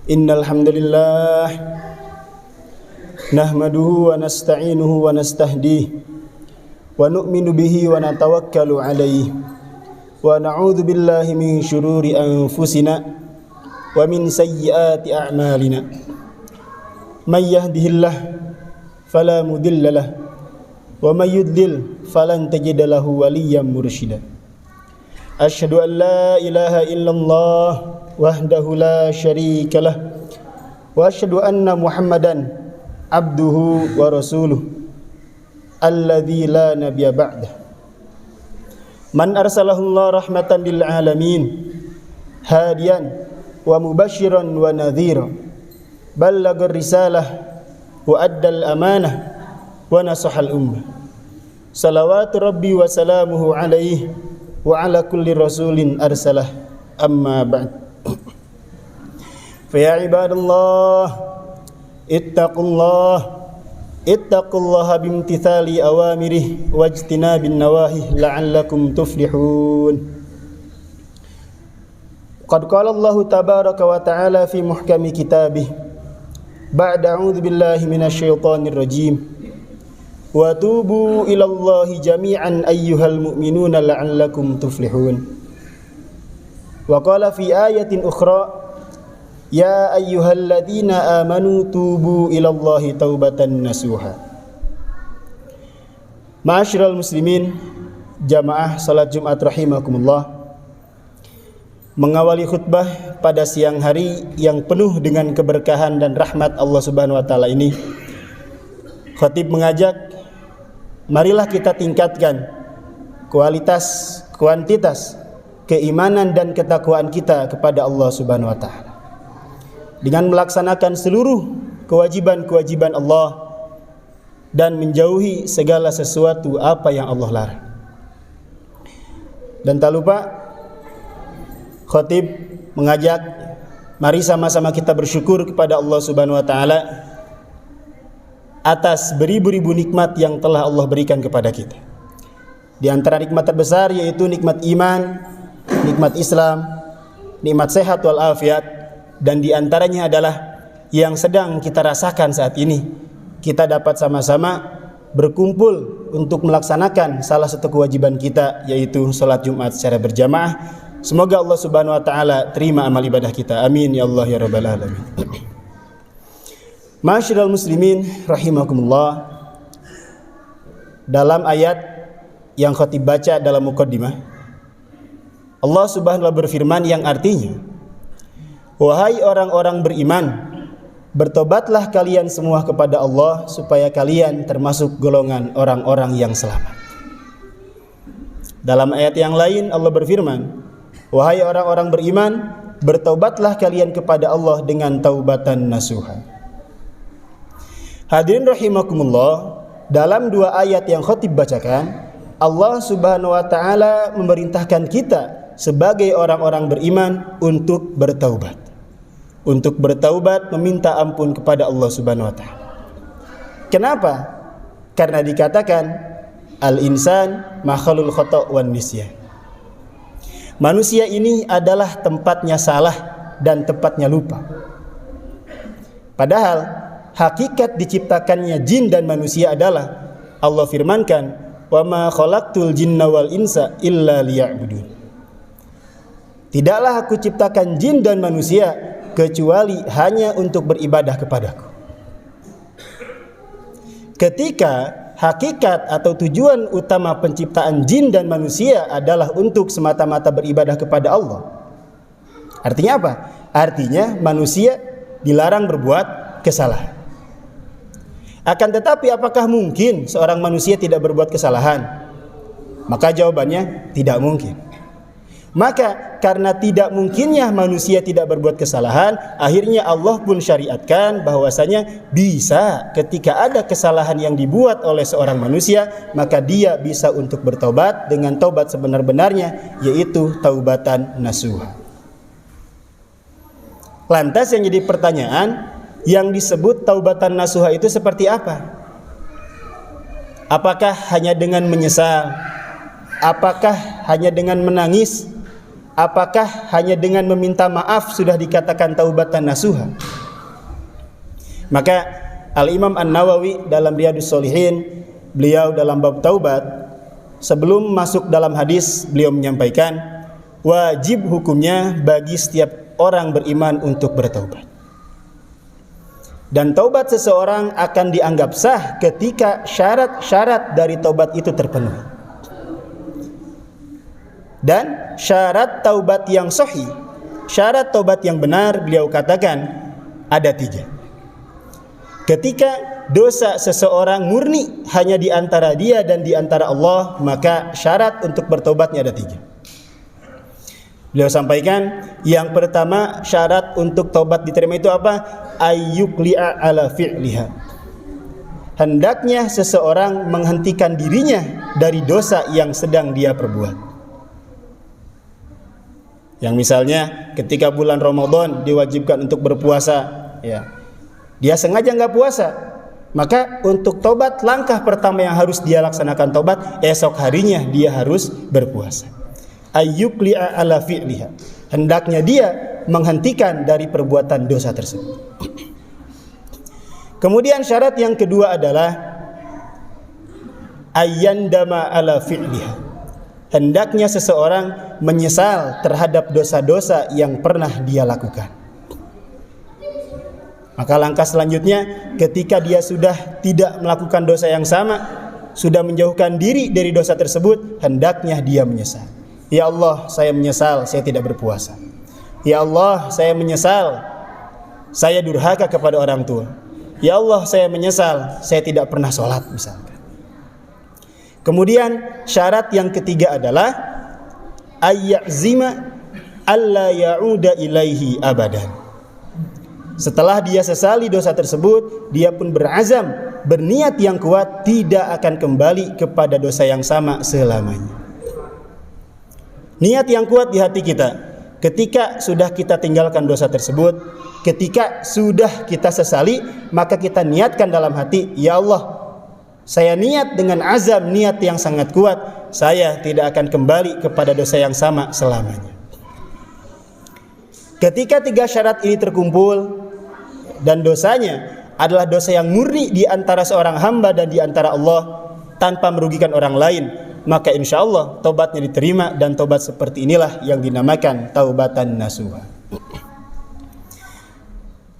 Innal hamdalillah nahmaduhu wa nasta'inuhu wa nastahdihi wa nu'minu bihi wa natawakkalu alayhi wa na'udzu billahi min shururi anfusina wa min sayyiati a'malina. May yahdihillah fala mudilla lahu wa may yudlil falan tajida lahu waliyyan mursyida. Asyhadu an la ilaha illallah wahdahu la syarika lah wa asyhadu anna Muhammadan abduhu wa rasuluh alladzi la nabiyya ba'dah. Man arsalahu Allah rahmatan lil alamin hadiyan wa mubasyiran wa nadhira ballagar risalah wa addal amanah wa nasahal ummah. Salawatu rabbi wa salamuhu alaihi wa ala kulli rasulin arsalah, amma ba'd. Fa ya ibadallah ittaqullaha bimtithali awamirih wajtinabin nawahih la'allakum tuflihun. Qad qala Allah tabaraka wa ta'ala fi muhkami kitabih ba'da a'udzu billahi minasyaitonir rajim wa tubu ilallahi jami'an ayyuhal mu'minuna la'allakum tuflihun. Wa qala fi ayatin ukhra ya ayyuhalladzina amanu tubu ilallahi taubatan nasuha. Ma'asyiral muslimin, jamaah salat Jumat rahimakumullah. Mengawali khutbah pada siang hari yang penuh dengan keberkahan dan rahmat Allah Subhanahu wa taala ini, khatib mengajak, marilah kita tingkatkan kualitas, kuantitas keimanan dan ketakwaan kita kepada Allah Subhanahu wa taala dengan melaksanakan seluruh kewajiban-kewajiban Allah dan menjauhi segala sesuatu apa yang Allah larang. Dan tak lupa khatib mengajak, mari sama-sama kita bersyukur kepada Allah Subhanahu wa taala atas beribu-ribu nikmat yang telah Allah berikan kepada kita. Di antara nikmat terbesar yaitu nikmat iman, nikmat Islam, nikmat sehat wal afiat, dan di antaranya adalah yang sedang kita rasakan saat ini. Kita dapat sama-sama berkumpul untuk melaksanakan salah satu kewajiban kita, yaitu salat Jumat secara berjamaah. Semoga Allah Subhanahu wa taala terima amal ibadah kita. Amin ya Allah ya rabbal alamin. Ma'asyiral muslimin rahimakumullah. Dalam ayat yang khatib baca dalam muqaddimah, Allah Subhanahu wa taala berfirman yang artinya, wahai orang-orang beriman, bertobatlah kalian semua kepada Allah supaya kalian termasuk golongan orang-orang yang selamat. Dalam ayat yang lain Allah berfirman, wahai orang-orang beriman, bertobatlah kalian kepada Allah dengan taubatan nasuha. Hadirin rahimakumullah, dalam dua ayat yang khatib bacakan, Allah Subhanahu wa taala memerintahkan kita sebagai orang-orang beriman untuk bertaubat. Untuk bertaubat, meminta ampun kepada Allah Subhanahu wa taala. Kenapa? Karena dikatakan al-insan makhlul khata' wan nisyan. Manusia ini adalah tempatnya salah dan tempatnya lupa. Padahal hakikat diciptakannya jin dan manusia adalah Allah firmankan, wa ma khalaqtul jinna wal insa illa liya'budun. Tidaklah aku ciptakan jin dan manusia kecuali hanya untuk beribadah kepadaku. Ketika hakikat atau tujuan utama penciptaan jin dan manusia adalah untuk semata-mata beribadah kepada Allah, artinya apa? Artinya manusia dilarang berbuat kesalahan. Akan tetapi apakah mungkin seorang manusia tidak berbuat kesalahan? Maka jawabannya tidak mungkin. Maka karena tidak mungkinnya manusia tidak berbuat kesalahan, akhirnya Allah pun syariatkan bahwasanya bisa ketika ada kesalahan yang dibuat oleh seorang manusia, maka dia bisa untuk bertobat dengan taubat sebenar-benarnya, yaitu taubatan nasuha. Lantas yang jadi pertanyaan, yang disebut taubatan nasuha itu seperti apa? Apakah hanya dengan menyesal? Apakah hanya dengan menangis? apakah hanya dengan meminta maaf sudah dikatakan taubatan nasuha? Maka Al-Imam An-Nawawi dalam Riyadhus Shalihin, beliau dalam bab taubat, sebelum masuk dalam hadis, beliau menyampaikan wajib hukumnya bagi setiap orang beriman untuk bertaubat. Dan taubat seseorang akan dianggap sah ketika syarat-syarat dari taubat itu terpenuhi. Dan syarat taubat yang sahih, syarat taubat yang benar, beliau katakan ada 3. Ketika dosa seseorang murni hanya di antara dia dan di antara Allah, maka syarat untuk bertobatnya ada 3. Beliau sampaikan, yang pertama syarat untuk taubat diterima itu apa? Ayyukli'a ala fi'liha. Hendaknya seseorang menghentikan dirinya dari dosa yang sedang dia perbuat. Yang misalnya ketika bulan Ramadan diwajibkan untuk berpuasa, ya, dia sengaja nggak puasa, maka untuk tobat langkah pertama yang harus dia laksanakan tobat, esok harinya dia harus berpuasa. Ayyukli'a ala fi'liha. Hendaknya dia menghentikan dari perbuatan dosa tersebut. Kemudian syarat yang kedua adalah ayyandama ala fi'liha. Hendaknya seseorang menyesal terhadap dosa-dosa yang pernah dia lakukan. Maka langkah selanjutnya, ketika dia sudah tidak melakukan dosa yang sama, sudah menjauhkan diri dari dosa tersebut, hendaknya dia menyesal. Ya Allah, saya menyesal saya tidak berpuasa. Ya Allah, saya menyesal saya durhaka kepada orang tua. Ya Allah, saya menyesal saya tidak pernah sholat misalkan. Kemudian syarat yang ketiga adalah ayyazima alla ya'uda ilaihi abadan. Setelah dia sesali dosa tersebut, dia pun berazam, berniat yang kuat tidak akan kembali kepada dosa yang sama selamanya. Niat yang kuat di hati kita, ketika sudah kita tinggalkan dosa tersebut, ketika sudah kita sesali, maka kita niatkan dalam hati, ya Allah, saya niat dengan azam, niat yang sangat kuat, saya tidak akan kembali kepada dosa yang sama selamanya. Ketika 3 syarat ini terkumpul, dan dosanya adalah dosa yang murni di antara seorang hamba dan di antara Allah tanpa merugikan orang lain, maka insya Allah taubatnya diterima, dan taubat seperti inilah yang dinamakan taubatan nasuha.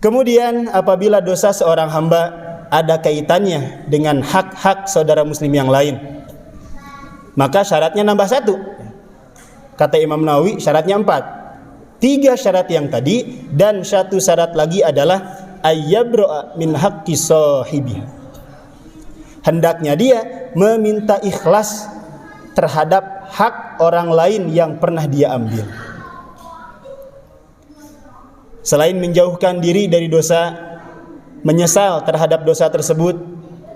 Kemudian apabila dosa seorang hamba ada kaitannya dengan hak-hak saudara muslim yang lain, maka syaratnya nambah 1. Kata Imam Nawawi syaratnya 4. 3 syarat yang tadi dan 1 syarat lagi adalah ayyabro'a min haqqi sahibiha. Hendaknya dia meminta ikhlas terhadap hak orang lain yang pernah dia ambil. Selain menjauhkan diri dari dosa, menyesal terhadap dosa tersebut,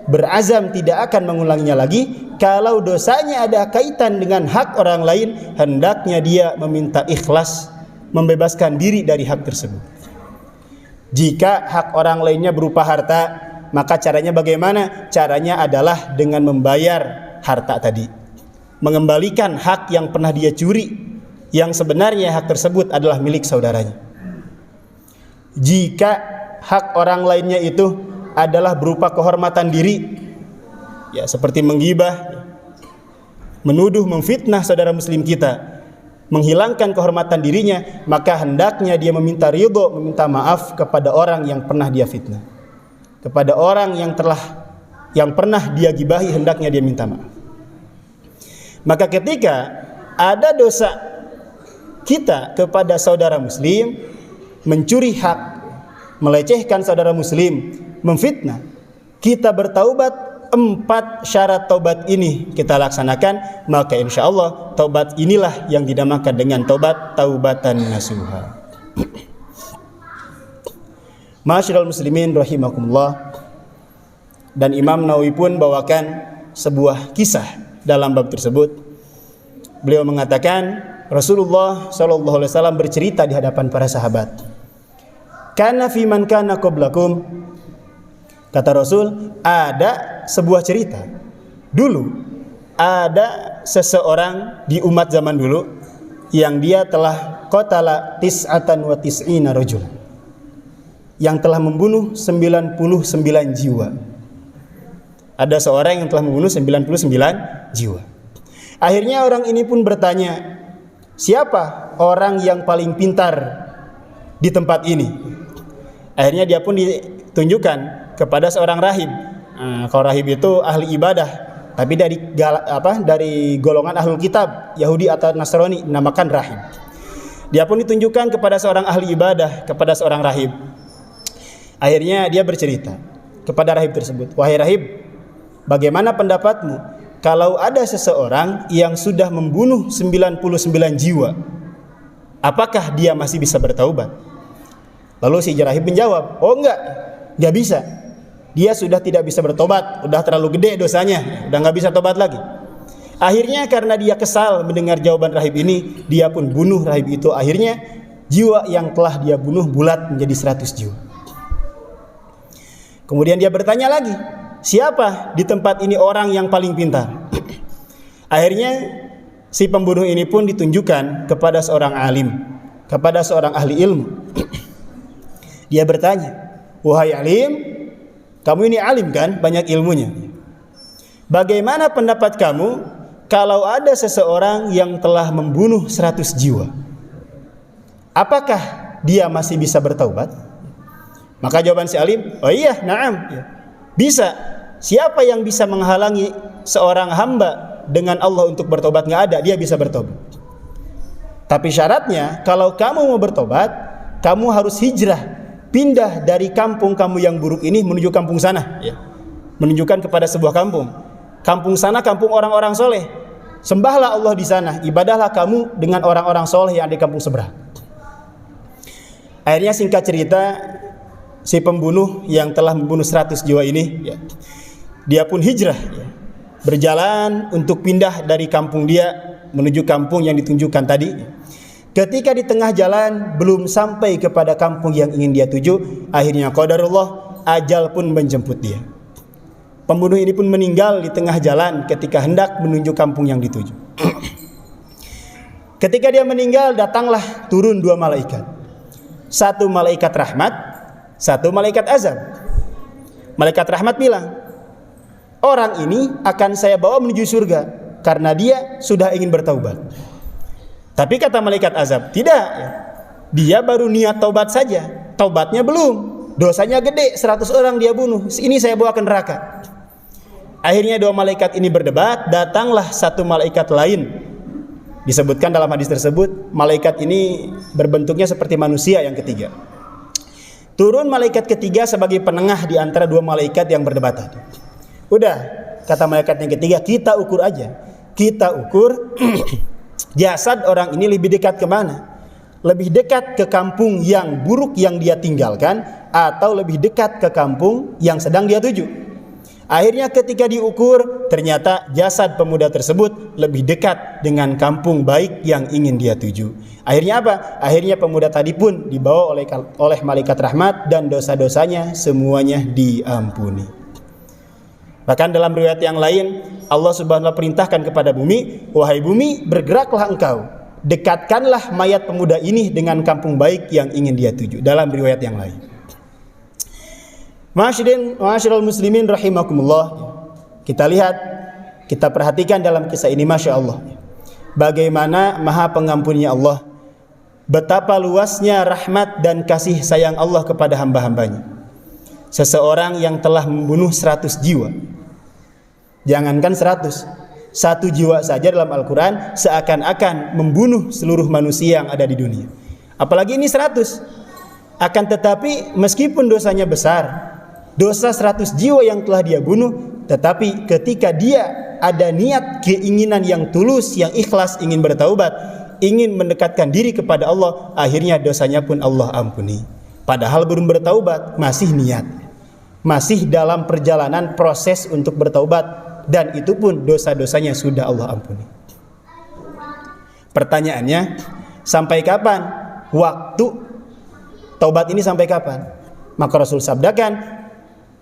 berazam tidak akan mengulanginya lagi. Kalau dosanya ada kaitan dengan hak orang lain, hendaknya dia meminta ikhlas, membebaskan diri dari hak tersebut. Jika hak orang lainnya berupa harta, maka caranya bagaimana? Caranya adalah dengan membayar harta tadi, mengembalikan hak yang pernah dia curi, yang sebenarnya hak tersebut adalah milik saudaranya. Jika hak orang lainnya itu adalah berupa kehormatan diri, ya seperti menggibah, menuduh, memfitnah saudara muslim kita, menghilangkan kehormatan dirinya, maka hendaknya dia meminta ridho, meminta maaf kepada orang yang pernah dia fitnah, kepada orang yang pernah dia gibahi, hendaknya dia minta maaf. Maka ketika ada dosa kita kepada saudara muslim, mencuri hak, melecehkan saudara muslim, memfitnah, kita bertaubat, 4 syarat taubat ini kita laksanakan, maka insya Allah taubat inilah yang dinamakan dengan taubatan nasuha. Ma'asyiral muslimin rahimakumullah. Dan Imam Nawawi pun bawakan sebuah kisah dalam bab tersebut. Beliau mengatakan Rasulullah SAW bercerita di hadapan para sahabat. Kana fi man kana qablakum, kata Rasul, ada sebuah cerita. Dulu ada seseorang di umat zaman dulu yang dia telah qatala tis'atan wa tis'ina rajul, yang telah membunuh 99 jiwa. Ada seorang yang telah membunuh 99 jiwa. Akhirnya orang ini pun bertanya, siapa orang yang paling pintar di tempat ini? Akhirnya dia pun ditunjukkan kepada seorang rahib. Kalau rahib itu ahli ibadah, tapi dari golongan ahlul kitab, Yahudi atau Nasrani, dinamakan rahib. Dia pun ditunjukkan kepada seorang ahli ibadah, kepada seorang rahib. Akhirnya dia bercerita kepada rahib tersebut, wahai rahib, bagaimana pendapatmu kalau ada seseorang yang sudah membunuh 99 jiwa, apakah dia masih bisa bertaubat? Lalu si rahib menjawab, oh enggak bisa. Dia sudah tidak bisa bertobat, udah terlalu gede dosanya, udah enggak bisa tobat lagi. Akhirnya karena dia kesal mendengar jawaban rahib ini, dia pun bunuh rahib itu. Akhirnya jiwa yang telah dia bunuh bulat menjadi 100 jiwa. Kemudian dia bertanya lagi, siapa di tempat ini orang yang paling pintar? Akhirnya si pembunuh ini pun ditunjukkan kepada seorang alim, kepada seorang ahli ilmu. Dia bertanya, wahai alim, kamu ini alim kan, banyak ilmunya. Bagaimana pendapat kamu kalau ada seseorang yang telah membunuh 100 jiwa? Apakah dia masih bisa bertaubat? Maka jawaban si alim, oh iya, na'am, bisa. Siapa yang bisa menghalangi seorang hamba dengan Allah untuk bertobat? Nggak ada, dia bisa bertobat. Tapi syaratnya, kalau kamu mau bertobat, kamu harus hijrah, pindah dari kampung kamu yang buruk ini menuju kampung sana. Menunjukkan kepada sebuah kampung. Kampung sana kampung orang-orang soleh. Sembahlah Allah di sana, ibadahlah kamu dengan orang-orang soleh yang ada di kampung seberang. Akhirnya singkat cerita, si pembunuh yang telah membunuh 100 jiwa ini, dia pun hijrah, berjalan untuk pindah dari kampung dia menuju kampung yang ditunjukkan tadi. Ketika di tengah jalan belum sampai kepada kampung yang ingin dia tuju, akhirnya qadarullah, ajal pun menjemput dia. Pembunuh ini pun meninggal di tengah jalan ketika hendak menuju kampung yang dituju. Ketika dia meninggal, datanglah turun 2 malaikat. Satu malaikat rahmat, satu malaikat azab. Malaikat rahmat bilang, orang ini akan saya bawa menuju surga karena dia sudah ingin bertaubat. Tapi kata malaikat azab, tidak, dia baru niat taubat saja, taubatnya belum, dosanya gede, 100 orang dia bunuh, ini saya bawa ke neraka. Akhirnya 2 malaikat ini berdebat, datanglah satu malaikat lain. Disebutkan dalam hadis tersebut, malaikat ini berbentuknya seperti manusia yang ketiga. Turun malaikat ketiga sebagai penengah di antara 2 malaikat yang berdebat tadi. Udah, kata malaikat yang ketiga, kita ukur aja. Kita ukur jasad orang ini lebih dekat kemana? Lebih dekat ke kampung yang buruk yang dia tinggalkan, atau lebih dekat ke kampung yang sedang dia tuju? Akhirnya ketika diukur, ternyata jasad pemuda tersebut lebih dekat dengan kampung baik yang ingin dia tuju. Akhirnya apa? Akhirnya pemuda tadi pun dibawa oleh malaikat rahmat dan dosa-dosanya semuanya diampuni. Bahkan dalam riwayat yang lain, Allah Subhanahu wa ta'ala perintahkan kepada bumi, wahai bumi, bergeraklah engkau, dekatkanlah mayat pemuda ini dengan kampung baik yang ingin dia tuju. Dalam riwayat yang lain. Ma'asyiral muslimin rahimakumullah, kita lihat, kita perhatikan dalam kisah ini, Masya Allah, bagaimana maha pengampunnya Allah, betapa luasnya rahmat dan kasih sayang Allah kepada hamba-hambanya. Seseorang yang telah membunuh 100 jiwa, jangankan 100, 1 jiwa saja dalam Al-Quran seakan-akan membunuh seluruh manusia yang ada di dunia, apalagi ini 100. Akan tetapi meskipun dosanya besar, dosa 100 jiwa yang telah dia bunuh, tetapi ketika dia ada niat, keinginan yang tulus, yang ikhlas, ingin bertaubat, ingin mendekatkan diri kepada Allah, akhirnya dosanya pun Allah ampuni. Padahal belum bertaubat, masih niat, masih dalam perjalanan proses untuk bertaubat, dan itu pun dosa-dosanya sudah Allah ampuni. Pertanyaannya, sampai kapan waktu taubat ini, sampai kapan? Maka Rasul sabdakan,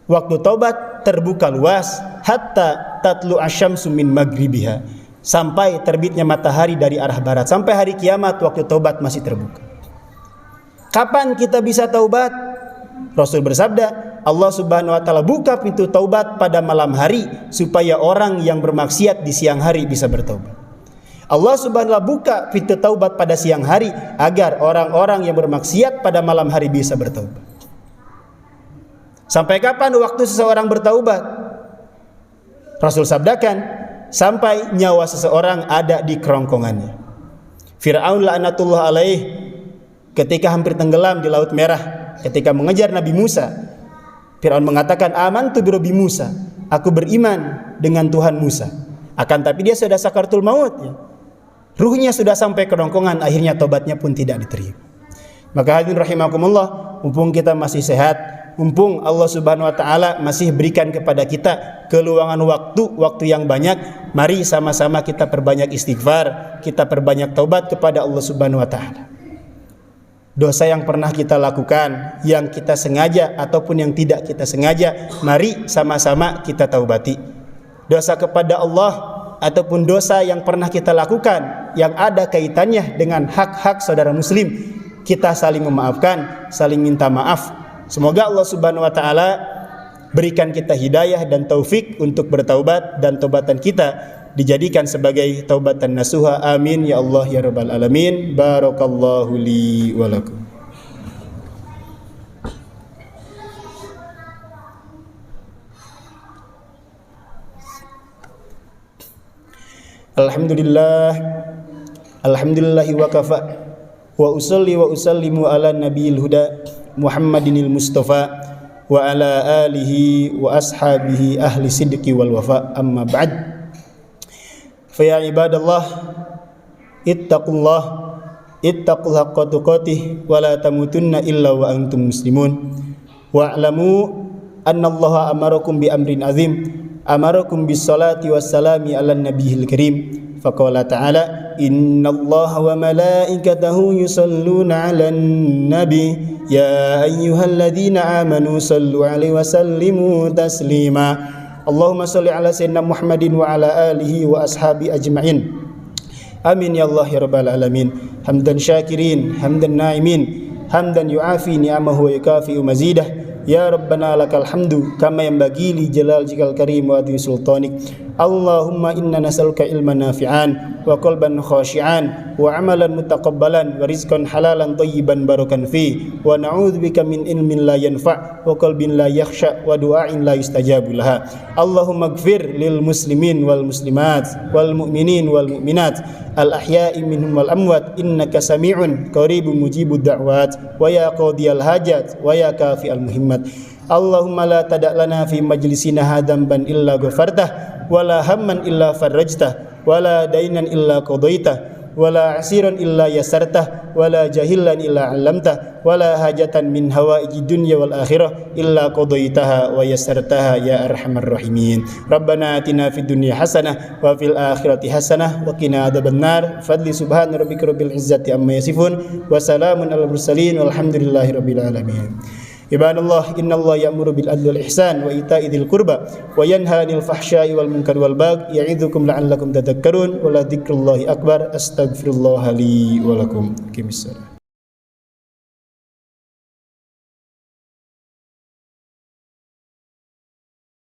waktu taubat terbuka luas hatta tatlu asyamsu min maghribiha, sampai terbitnya matahari dari arah barat, sampai hari kiamat waktu taubat masih terbuka. Kapan kita bisa taubat? Rasul bersabda, Allah Subhanahu wa taala buka pintu taubat pada malam hari supaya orang yang bermaksiat di siang hari bisa bertaubat. Allah Subhanahu wa taala buka pintu taubat pada siang hari agar orang-orang yang bermaksiat pada malam hari bisa bertaubat. Sampai kapan waktu seseorang bertaubat? Rasul sabdakan, sampai nyawa seseorang ada di kerongkongannya. Fir'aun laknatullah alaih ketika hampir tenggelam di Laut Merah, ketika mengejar Nabi Musa, Fir'aun mengatakan, amantu bi Rabbi Musa, aku beriman dengan Tuhan Musa. Akan tapi dia sudah sakaratul maut, ya. Ruhnya sudah sampai kerongkongan, akhirnya tobatnya pun tidak diterima. Maka hadirin rahimakumullah, mumpung kita masih sehat, mumpung Allah Subhanahu wa taala masih berikan kepada kita keluangan waktu yang banyak, mari sama-sama kita perbanyak istighfar, kita perbanyak taubat kepada Allah Subhanahu wa taala. Dosa yang pernah kita lakukan, yang kita sengaja ataupun yang tidak kita sengaja, mari sama-sama kita taubati. Dosa kepada Allah ataupun dosa yang pernah kita lakukan yang ada kaitannya dengan hak-hak saudara muslim, kita saling memaafkan, saling minta maaf. Semoga Allah Subhanahu wa taala berikan kita hidayah dan taufik untuk bertaubat, dan taubatan kita dijadikan sebagai taubatan nasuha. Amin ya Allah ya rabbal alamin. Barakallahu li wa lakum. Alhamdulillahi wa kafa wa usalli wa usallimu ala nabiyil huda Muhammadinil Mustafa wa ala alihi wa ashabihi ahli sidqi wal wafa, amma ba'd. Fa ya ibadallah, ittaqul haqqa tuqatih wa la tamutunna illa wa antum muslimun. Wa'lamu anna Allaha amarakum bi amrin azim, amarakum bis salati was salami ala nabiyil karim. Faqala ta'ala, innallaha wa malaikatahu yusalluna 'alan nabi ya ayyuhalladzina amanu sallu 'alaihi wa sallimu taslima. Allahumma shalli 'ala sayyidina Muhammadin wa 'ala alihi wa ashabi ajma'in. Amin ya Allah ya rabbal alamin. Hamdan syakirin, hamdan na'imin, hamdan yu'afi ni'amahu wa yukafi'u mazidah. Ya Rabbana lakal hamdu kama yanbaghi li jalal jikal karim wa adhi sultanik. Allahumma inna nas'aluka ilman nafi'an wa qalban khashi'an wa amalan mutaqabbalan wa rizqan halalan thayyiban barakan fi, wa na'udzubika min ilmin la yanfa' wa qalbin la yakhsha wa du'ain la yustajabu laha. Allahumma ighfir lil muslimin wal muslimat wal mu'minin wal mu'minat al ahya'i minhum wal amwat innaka sami'un qaribun mujibud da'wat wa ya qadiyal hajat wa ya kafi'al muhimmat. Allahumma la tada' lana fi majlisina hadamban illa ghafartah wa la hamman illa farajtah wa la dainan illa qadaitah wa la asiran illa yasartah wa la jahilan illa 'allamtah wa la hajatan min hawaiji dunya wal akhirah illa qadaitaha wa yasartaha ya arhamar rahimin. Rabbana atina fid dunya hasanah wa fil akhirati hasanah wa qina adzabannar. Fadli subhana rabbika rabbil izzati amma yasifun wa salamun alal mursalin walhamdulillahi rabbil alamin. Ibadallah, innallaha ya'muru bil adli wal ihsan wa ita'i dzil qurba wa yanha 'anil fahsya'i wal munkari wal baghi ya'idzukum la'allakum tadhakkarun wa la dzikrullahi akbar. Astaghfirullah li wa lakum. Aqimish shalah.